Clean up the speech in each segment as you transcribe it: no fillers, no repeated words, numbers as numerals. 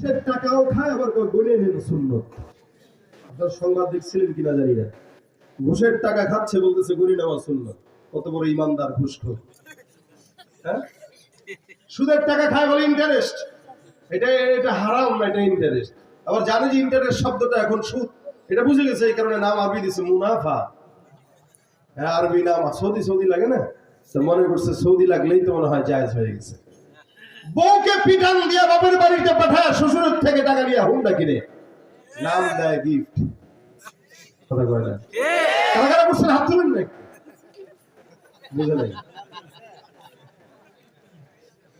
ঘুষের টাকাও খায়, আবার গুনে নেন সুন্নত। আপনার সংবাদ দেখছিলেন কিনা জানি না, ঘুষের টাকা খাচ্ছে বলতেছে গুনি নেওয়া সুন্নত। কত বড় ইমানদার ঘুষখোর! হ্যাঁ, সুদের টাকা খায় বলে ইন্টারেস্ট, এটা হারাম না, এটা ইন্টারেস্ট। আবার জানে যে ইন্টারেস্ট শব্দটা এখন সুদ, এটা বুঝে গেছে, এই কারণে নাম আরবি দিছে মুনাফা। হ্যাঁ, আরবি নাম। সৌদি লাগে না, তো মনে করছে সৌদি লাগলেই তো মনে হয় জায়েজ হয়ে গেছে। বউকে পিটান দিয়া বাপের বাড়িতে পাঠায় শ্বশুরের থেকে টাকা নিয়ে হুন্ডা কিনে নাম দেয় গিফট। কথা কয় না? কারা কারা করছেন হাত তুলেন না, বুঝে নাই?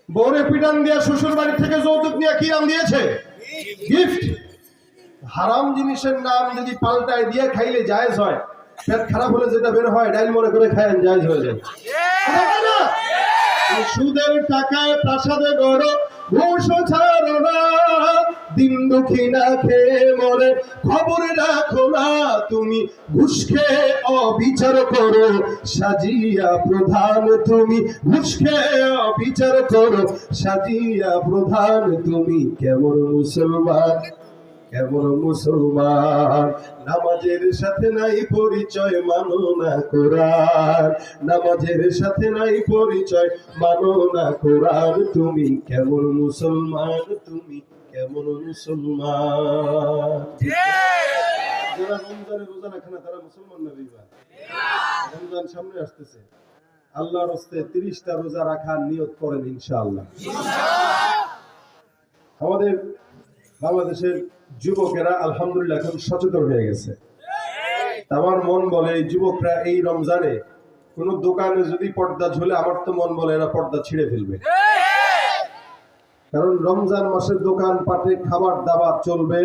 বউরে পিটান দিয়া শ্বশুর বাড়ি থেকে যৌতুক নিয়ে কি নাম দিয়েছে? গিফট। হারাম জিনিসের নাম যদি পাল্টায় দিয়ে খাইলে জায়েজ হয়, পেট খারাপ হলে যেটা বের হয় ডাইল মনে করে খায়েন, জায়েজ হয়ে যায়। সুদের টাকায় প্রাসাদে গড়, ঘুষ ছাড়ো না, দিন দুঃখী না খেয়ে মরে, খবর রাখো না তুমি, ঘুষ খেয়ে অবিচার করো সাজিয়া প্রধান তুমি, ঘুষ খেয়ে অবিচার করো সাজিয়া প্রধান তুমি। কেমন মুসলমান, কেমন মুসলমান, নামাজের সাথে নাই পরিচয়, মানো না কোরআন, নামাজের সাথে নাই পরিচয়, মানো না কোরআন তুমি। কেমন মুসলমান তুমি, কেমন মুসলমান। যারা রমজানে রোজা রাখে না তারা মুসলমান না ভাইবা? রমজান সামনে আসতেছে, আল্লাহর হস্তে 30টা রোজা রাখার নিয়ত করেন ইনশাআল্লাহ। আমাদের বাংলাদেশের যুবকেরা আলহামদুলিল্লাহ এখন সচেতন হয়ে গেছে। আমার মন বলে এই যুবকরা এই রমজানে কোন দোকানে যদি পর্দা ঝুলে, আমার তো মন বলে এরা পর্দা ছিঁড়ে ফেলবে। কারণ রমজান মাসের দোকান পাটে খাবার দাবার চলবে,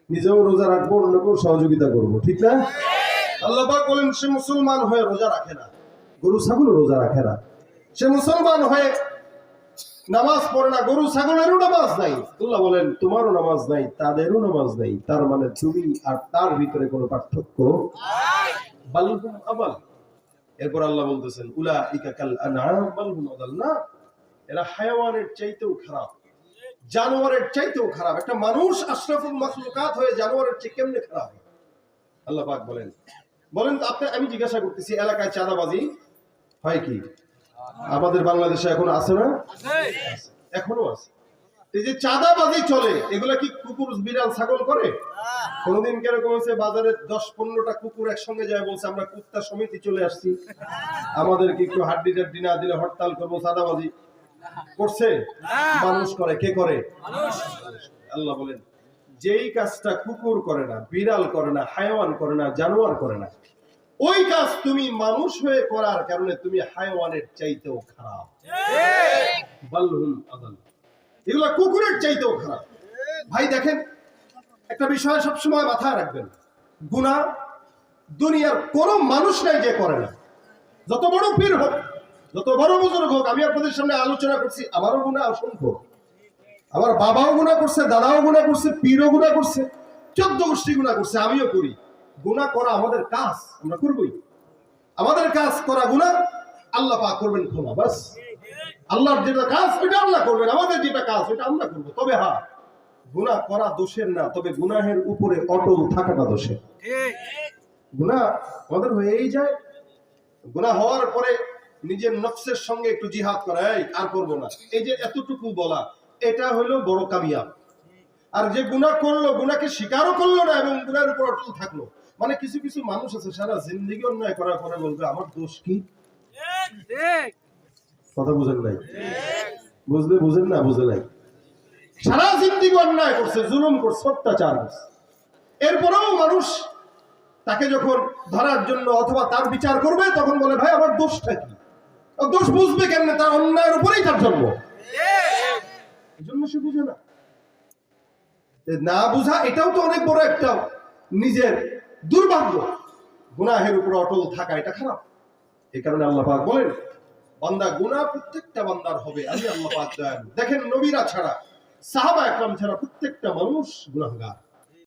নিজেও রোজা রাখবো, অন্যকেও সহযোগিতা করবো, ঠিক না? আল্লাহ পাক বলেন সে মুসলমান হয়ে রোজা রাখে না, গরু ছাগল রোজা রাখে না, সে মুসলমান হয়ে নামাজ পড়ে না, গরু ছাগলেরও নামাজ নাই। আল্লাহ বলেন তোমারও নামাজ নাই, তাদেরও নামাজ নাই। তার মানে তুমি আর তার ভিতরে কোনো পার্থক্য বালহুম আবাল। এরপর আল্লাহ বলতেছেন উলাইকা কাল আনআম বাল হুম আদাল, না, এরা হায়াওয়ানের চাইতেও খারাপ, জানোয়ারের চাইতেও খারাপ। একটা মানুষ আশরাফুল মাখলুকাত হয়ে জানোয়ারের চেয়ে কেমনে খারাপ? আল্লাহ পাক বলেন আপনি, আমি জিজ্ঞাসা করতেছি, এলাকায় চাঁদাবাজি হয় কি? আমাদের বাংলাদেশে এখন আছে না? এখনো আছে। এই যে চাঁদাবাজি চলে, এগুলা কি কুকুর বিড়াল ছাগল করে? কোনদিন কিরকম হয়েছে বাজারে 10-15টা কুকুর একসঙ্গে যায় বলছে আমরা কুত্তা সমিতি চলে আসছি, আমাদেরকে একটু হাড্ডি টাড্ডি না দিলে হরতাল করবো। চাঁদাবাজি করছে মানুষ করে। কে করে? আল্লাহ বলেন যেই কাজটা কুকুর করে না, বিড়াল করে না, হায়াওয়ান করে না, জানোয়ার করে না, ওই কাজ তুমি মানুষ হয়ে করার কারণে তুমি হায়াওয়ানের চাইতেও খারাপ। বালহুম আদাল, এগুলা কুকুরের চাইতেও খারাপ। ভাই দেখেন, একটা বিষয় সবসময় মাথায় রাখবেন, গুনাহ দুনিয়ার কোন মানুষ নাই যে করে না। যত বড় পীর হোক, যত বড় বুজুর্গ হোক, আমি আপনাদের সামনে আলোচনা করছি, আমারও গুনাহ অসংখ্য। আমার বাবাও গুনাহ করছে, দাদাও গুনাহ করছে, পীরও গুনাহ করছে, 14 গোষ্ঠী গুনাহ করছে, আমিও করি। গুনাহ করা আমাদের কাজ, আমরা করবই। আমাদের কাজ করা গুনাহ, আল্লাহ পাক করবেন ক্ষমা, বাস। আল্লাহর যেটা কাজ ওইটা আল্লাহ করবেন, আমাদের যেটা কাজ ওইটা আমরা করবো। তবে হ্যাঁ, গুনাহ করা দোষের না, তবে গুনাহের উপরে অটল থাকাটা দোষের। গুনাহ আমাদের হয়েই যায়, গুনাহ হওয়ার পরে নিজের নফসের সঙ্গে একটু জিহাদ করা, এই আর করবো না, এই যে এতটুকু বলা, এটা হলো বড় কামিয়াব। আর যে গুনাহ করলো, গুনাহকে স্বীকারও করলো না এবং গুনাহের উপর অটল থাকলো। মানে কিছু কিছু মানুষ আছে সারা জিন্দেগি অন্যায় করার পরে বলবে আমার দোষ কি? কথা বুঝেন নাই? বুঝলে বুঝেন, না বুঝে নাই। সারা জিন্দেগি অন্যায় করছে, জুলুম করছে, অত্যাচার করছে, এরপরেও মানুষ তাকে যখন ধরার জন্য অথবা তার বিচার করবে তখন বলে ভাই আমার দোষটা কি? দোষ বুঝবে কেমনে? তার অন্যায়ের উপরেই তার জন্ম, এই জন্য সে বুঝে না। না বুঝা এটাও তো অনেক বড় একটা নিজের দুর্ভাগ্য। গুনাহের উপর অটল থাকা এটা খারাপ। এই কারণে আল্লাহ পাক বলেন বান্দা গুনাহ প্রত্যেকটা বান্দার হবে, আমি আল্লাহ পাক দয়ালু। দেখেন নবীরা ছাড়া, সাহাবা একরাম ছাড়া প্রত্যেকটা মানুষ গুনাহগার।